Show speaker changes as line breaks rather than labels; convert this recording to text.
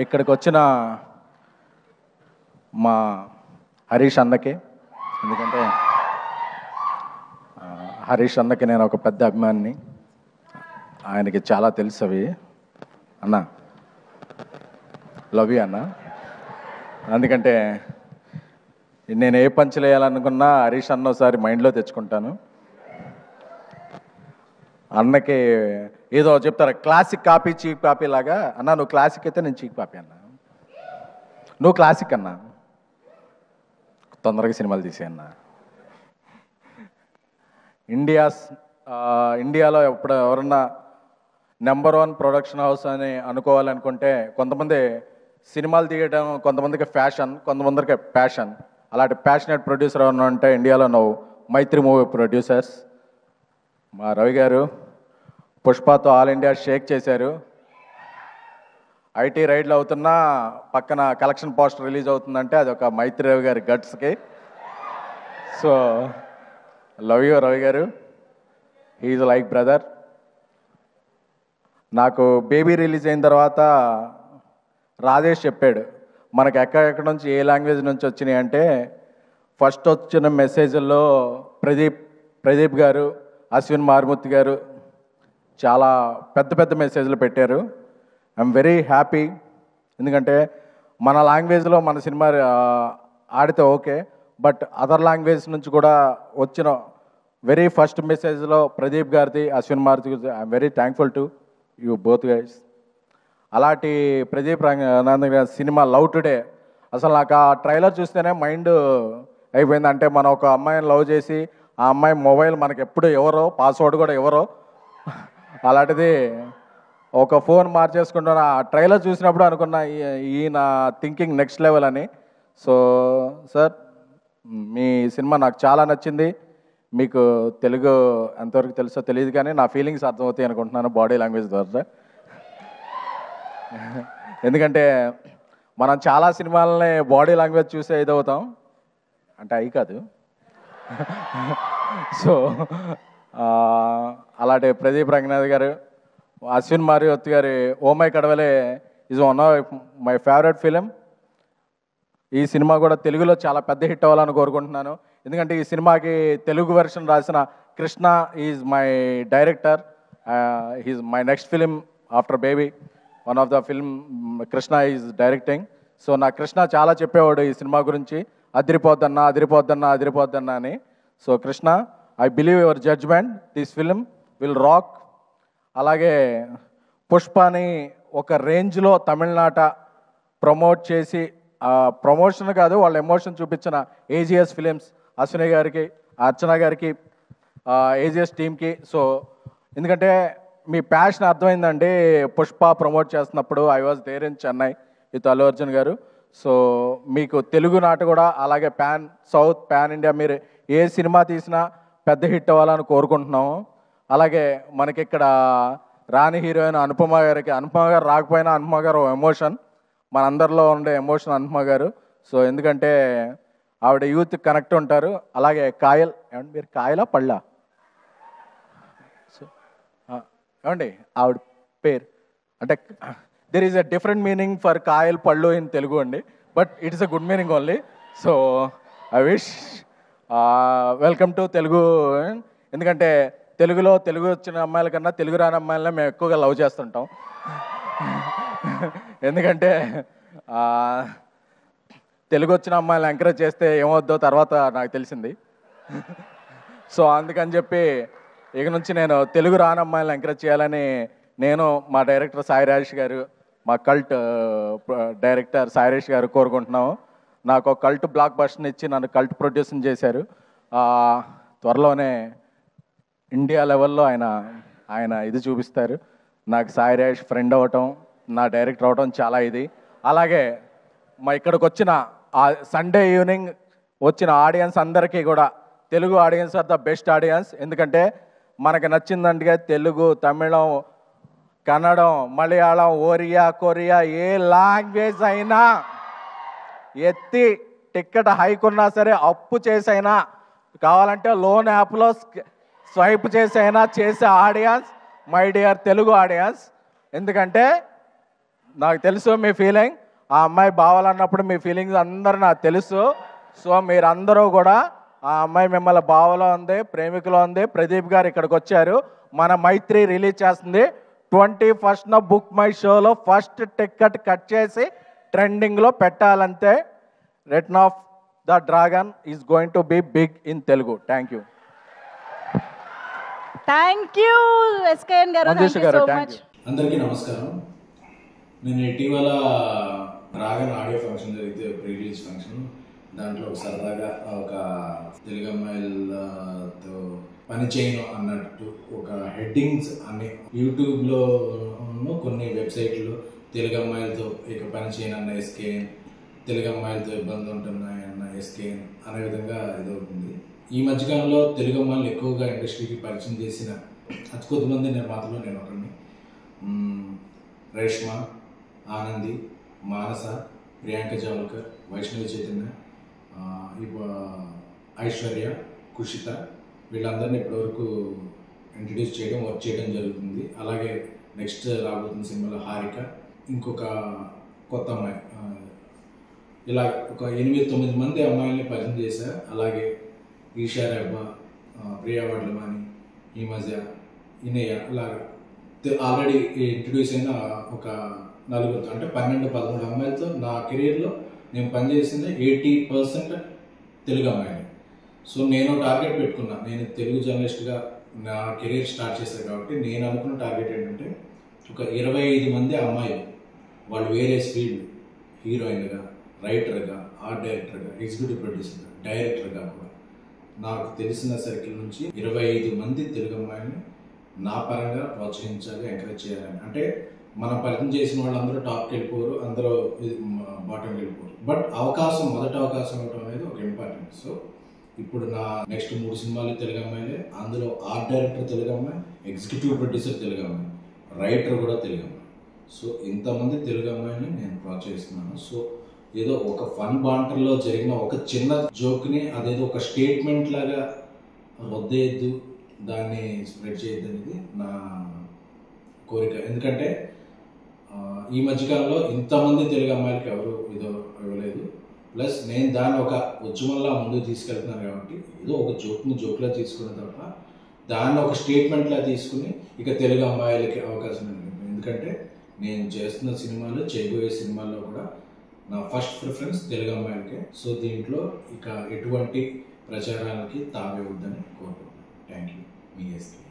ఇక్కడికి వచ్చిన మా హరీష్ అన్నకి, ఎందుకంటే హరీష్ అన్నకి నేను ఒక పెద్ద అభిమానిని, ఆయనకి చాలా తెలుసు అవి. అన్న లవ్ యూ అన్న. ఎందుకంటే నేను ఏ పంచులు వేయాలనుకున్నా హరీష్ అన్న ఒకసారి మైండ్లో తెచ్చుకుంటాను. అన్నకి ఏదో చెప్తారు క్లాసిక్ కాపీ చీప్ కాపీ లాగా. అన్న నువ్వు క్లాసిక్ అయితే నేను చీప్ కాపీ అన్న, నువ్వు క్లాసిక్ అన్న, తొందరగా సినిమాలు తీసేయన్న. ఇండియాలో ఎప్పుడు ఎవరన్నా నెంబర్ 1 ప్రొడక్షన్ హౌస్ అని అనుకోవాలనుకుంటే కొంతమంది సినిమాలు తీయడం, కొంతమందికి ఫ్యాషన్, కొంతమందికి ప్యాషన్. అలాంటి ప్యాషనేట్ ప్రొడ్యూసర్ ఎవరన్నా అంటే ఇండియాలో నువ్వు మైత్రి మూవీ ప్రొడ్యూసర్స్. మా రవి గారు పుష్పతో ఆల్ ఇండియా షేక్ చేశారు. ఐటీ రైడ్లు అవుతున్నా పక్కన కలెక్షన్ పోస్టర్ రిలీజ్ అవుతుందంటే అది ఒక మైత్రి రవి గారి గట్స్కి. సో లవ్ యూ రవి గారు, హీఈస్ లైక్ బ్రదర్. నాకు బేబీ రిలీజ్ అయిన తర్వాత రాజేష్ చెప్పాడు మనకు ఎక్కడెక్కడ నుంచి ఏ లాంగ్వేజ్ నుంచి వచ్చినాయి అంటే, ఫస్ట్ వచ్చిన మెసేజ్ల్లో ప్రదీప్ గారు, అశ్విన్ మారుమూర్తి గారు చాలా పెద్ద పెద్ద మెసేజ్లు పెట్టారు. I'm very happy. ఎందుకంటే మన లాంగ్వేజ్లో మన సినిమా ఆడితే ఓకే, బట్ అదర్ లాంగ్వేజ్ నుంచి కూడా వచ్చిన వెరీ ఫస్ట్ మెసేజ్లో ప్రదీప్ గారిది, అశ్విన్ మారుతి గారిది, I'm very thankful to you both guys. అలాంటి ప్రదీప్ రంగనాథన్ గారి సినిమా లవ్ టుడే అసలు నాకు ఆ ట్రైలర్ చూస్తేనే మైండ్ అయిపోయింది. అంటే మనం ఒక అమ్మాయిని లవ్ చేసి ఆ అమ్మాయి మొబైల్ మనకి ఎప్పుడు ఎవరో, పాస్వర్డ్ కూడా ఎవరో, అలాంటిది ఒక ఫోన్ మార్చేసుకుంటున్న ఆ ట్రైలర్ చూసినప్పుడు అనుకున్నా ఈయన థింకింగ్ నెక్స్ట్ లెవెల్ అని. సో సార్ మీ సినిమా నాకు చాలా నచ్చింది. మీకు తెలుగు ఎంతవరకు తెలుసో తెలియదు కానీ నా ఫీలింగ్స్ అర్థమవుతాయి అనుకుంటున్నాను బాడీ లాంగ్వేజ్ ద్వారా. ఎందుకంటే మనం చాలా సినిమాలని బాడీ లాంగ్వేజ్ చూసే ఇదవుతాం, అంటే అవి కాదు. సో అలాంటి ప్రదీప్ రంగనాథ్ గారు, అశ్విన్ మారుతి గారి oh my Kadavule is one of my favourite film. ఈ సినిమా కూడా తెలుగులో చాలా పెద్ద హిట్ అవ్వాలని కోరుకుంటున్నాను. ఎందుకంటే ఈ సినిమాకి తెలుగు వెర్షన్ రాసిన Krishna is my director. He's my next film after Baby. One of the film Krishna is directing. So నా కృష్ణ చాలా చెప్పేవాడు ఈ సినిమా గురించి, అదిరిపోద్దన్నా అదిరిపోద్దన్నా అదిరిపోద్దన్నా అని. So Krishna, I believe your judgement, this film will rock. అలాగే పుష్పని ఒక రేంజ్లో తమిళనాట ప్రమోట్ చేసి, ప్రమోషన్ కాదు వాళ్ళ ఎమోషన్ చూపించిన ఏజిఎస్ ఫిలిమ్స్, అశ్విని గారికి, అర్చన గారికి, ఏజిఎస్ టీమ్కి. సో ఎందుకంటే మీ ప్యాషన్ అర్థమైందండి. పుష్ప ప్రమోట్ చేస్తున్నప్పుడు I was there in Chennai with Allu Arjun గారు. సో మీకు తెలుగు నాట కూడా అలాగే పాన్ సౌత్, పాన్ ఇండియా మీరు ఏ సినిమా తీసినా పెద్ద హిట్ అవ్వాలని కోరుకుంటున్నాము. అలాగే మనకి ఇక్కడ రాణి హీరోయిన్ అనుపమ గారికి, అనుపమ గారు రాకపోయినా అనుపమ గారు ఎమోషన్, మనందరిలో ఉండే ఎమోషన్ అనుపమ గారు. సో ఎందుకంటే ఆవిడ యూత్ కనెక్ట్ ఉంటారు. అలాగే కాయల్, ఏమండి మీరు కాయలా పళ్ళా? సో ఏమండి ఆవిడ పేరు అంటే there is a different meaning for Kayal పళ్ళు ఇన్ తెలుగు అండి, but it is a good meaning only. So I wish welcome to Telugu. ఎందుకంటే తెలుగు వచ్చిన అమ్మాయిల కన్నా తెలుగు రాని అమ్మాయిలనే మేము ఎక్కువగా లవ్ చేస్తుంటాం. ఎందుకంటే తెలుగు వచ్చిన అమ్మాయిలు ఎంకరేజ్ చేస్తే ఏమవుద్దో తర్వాత నాకు తెలిసింది. సో అందుకని చెప్పి ఇక నుంచి నేను తెలుగు రాని అమ్మాయిలను ఎంకరేజ్ చేయాలని నేను, మా డైరెక్టర్ సాయి రాజేష్ గారు, మా కల్ట్ డైరెక్టర్ సాయి రాజేష్ గారు కోరుకుంటున్నాము. నాకు ఒక కల్ట్ బ్లాక్ బస్టర్ని ఇచ్చి నన్ను కల్ట్ ప్రొడ్యూసింగ్ చేశారు. త్వరలోనే ఇండియా లెవెల్లో ఆయన ఇది చూపిస్తారు. నాకు సాయి రాజేష్ ఫ్రెండ్ అవ్వటం, నా డైరెక్టర్ అవ్వటం చాలా ఇది. అలాగే మా ఇక్కడికి వచ్చిన సండే ఈవినింగ్ వచ్చిన ఆడియన్స్ అందరికీ కూడా, Telugu audience are the best audience. ఎందుకంటే మనకు నచ్చిందంటే తెలుగు, తమిళం, కన్నడం, మలయాళం, ఒరియా, కొరియా ఏ లాంగ్వేజ్ అయినా ఎత్తి టికెట్ హైక్ ఉన్నా సరే అప్పు చేసైనా, కావాలంటే లోన్ యాప్లో స్వైప్ చేసైనా చేసే audience my dear Telugu audience. ఎందుకంటే నాకు తెలుసు మీ ఫీలింగ్, ఆ అమ్మాయి బావాలన్నప్పుడు మీ ఫీలింగ్స్ అందరూ నాకు తెలుసు. సో మీరందరూ కూడా ఆ అమ్మాయి మిమ్మల్ని బావలో ఉంది, ప్రేమికులో ఉంది. ప్రదీప్ గారు ఇక్కడికి వచ్చారు, మన మైత్రి రిలీజ్ చేస్తుంది 21st బుక్ మై షోలో ఫస్ట్ టికెట్ కట్ చేసి ట్రెండింగ్లో పెట్టాలంతే. Return of the dragon is going to be big in Telugu. Thank you.
Thank you SKN garu.
అందరికీ నమస్కారం. నేను ఇటీవల డ్రాగన్ ఆడియో ఫంక్షన్ జరిగితే రిలీజ్ ఫంక్షన్, దాంట్లో సరదాగా ఒక తెలుగు అమ్మాయిలతో పని చేయను అన్నట్టు ఒక హెడ్డింగ్స్ అన్ని యూట్యూబ్లో కొన్ని వెబ్సైట్లో తెలుగు అమ్మాయిలతో ఇక పని చేయను అన్న ఎస్కేఎన్, తెలుగు అమ్మాయిలతో ఇబ్బంది ఉంటున్నాయి అన్న ఎస్కేఎన్ అనే విధంగా ఇదవుతుంది. ఈ మధ్యకాలంలో తెలుగు అమ్మాయిలు ఎక్కువగా ఇండస్ట్రీకి పరిచయం చేసిన అతి కొద్దిమంది నిర్మాతలు నేను ఒకరిని. రేష్మ, ఆనంది, మానస, ప్రియాంక జావల్కర్, వైష్ణవి చైతన్య, ఐశ్వర్య, కుషిత, వీళ్ళందరినీ ఇప్పటివరకు ఇంట్రడ్యూస్ చేయడం, వర్క్ చేయడం జరుగుతుంది. అలాగే నెక్స్ట్ రాబోతున్న సినిమాలో హారిక, ఇంకొక కొత్త అమ్మాయి, ఇలా ఒక 8-9 మంది అమ్మాయిల్ని పరిచయం చేశారు. అలాగే ఈషా రెబ్బా, ప్రియా వడ్లమాని, ఈ మధ్య ఇనయ్య, ఇలాగా ఆల్రెడీ ఇంట్రడ్యూస్ అయిన ఒక 4 అంటే 12-13 అమ్మాయిలతో నా కెరీర్లో నేను పనిచేసింది 80% తెలుగు అమ్మాయిలు. సో నేను టార్గెట్ పెట్టుకున్నా, నేను తెలుగు జర్నలిస్ట్గా నా కెరీర్ స్టార్ట్ చేశాను కాబట్టి నేను అనుకున్న టార్గెట్ ఏంటంటే ఒక 25 మంది అమ్మాయిలు, వాళ్ళు వేరియస్ ఫీల్డ్, హీరోయిన్గా, రైటర్గా, ఆర్ట్ డైరెక్టర్గా, ఎగ్జిక్యూటివ్ ప్రొడ్యూసర్గా, డైరెక్టర్గా కూడా నాకు తెలిసిన సర్కిల్ నుంచి 25 మంది తెలుగు అమ్మాయిని నా పరంగా ప్రోత్సహించాలి, ఎంకరేజ్ చేయాలని. అంటే మనం పరిచయం చేసిన వాళ్ళందరూ టాప్కి వెళ్ళిపోరు, అందరూ బాటంకి వెళ్ళిపోరు. బట్ అవకాశం, మొదటి అవకాశం ఇవ్వడం అనేది ఒక ఇంపార్టెంట్. సో ఇప్పుడు నా నెక్స్ట్ 3 సినిమాలు తెలుగు అమ్మాయిలే. అందులో ఆర్ట్ డైరెక్టర్ తెలుగు అమ్మాయి, ఎగ్జిక్యూటివ్ ప్రొడ్యూసర్ తెలుగు అమ్మాయి, రైటర్ కూడా తెలుగు అమ్మాయి. సో ఇంతమంది తెలుగు అమ్మాయిని నేను ప్రోత్సహిస్తున్నాను. సో ఏదో ఒక ఫన్ బాంటర్లో జరిగిన ఒక చిన్న జోక్ని అదేదో ఒక స్టేట్మెంట్ లాగా రొద్దేయద్దు, దాన్ని స్ప్రెడ్ చేయొద్దు అనేది నా కోరిక. ఎందుకంటే ఈ మధ్యకాలంలో ఇంతమంది తెలుగు అమ్మాయిలకి ఎవరు ఇదో ఇవ్వలేదు. ప్లస్ నేను దాన్ని ఒక ఉద్యమంలా ముందుకు తీసుకెళ్తున్నాను కాబట్టి ఏదో ఒక జోక్లా తీసుకున్న తప్ప దాన్ని ఒక స్టేట్మెంట్లా తీసుకుని ఇక తెలుగు అమ్మాయిలకి అవకాశం ఉంది. ఎందుకంటే నేను చేస్తున్న సినిమాలు, చేయబోయే సినిమాల్లో కూడా నా ఫస్ట్ ప్రిఫరెన్స్ తెలుగు అమ్మాయిలకే. సో దీంట్లో ఇక ఎటువంటి ప్రచారాలకి తావివ్వద్దని కోరుకుంటున్నాను. Thank you. మీ ఎస్కే.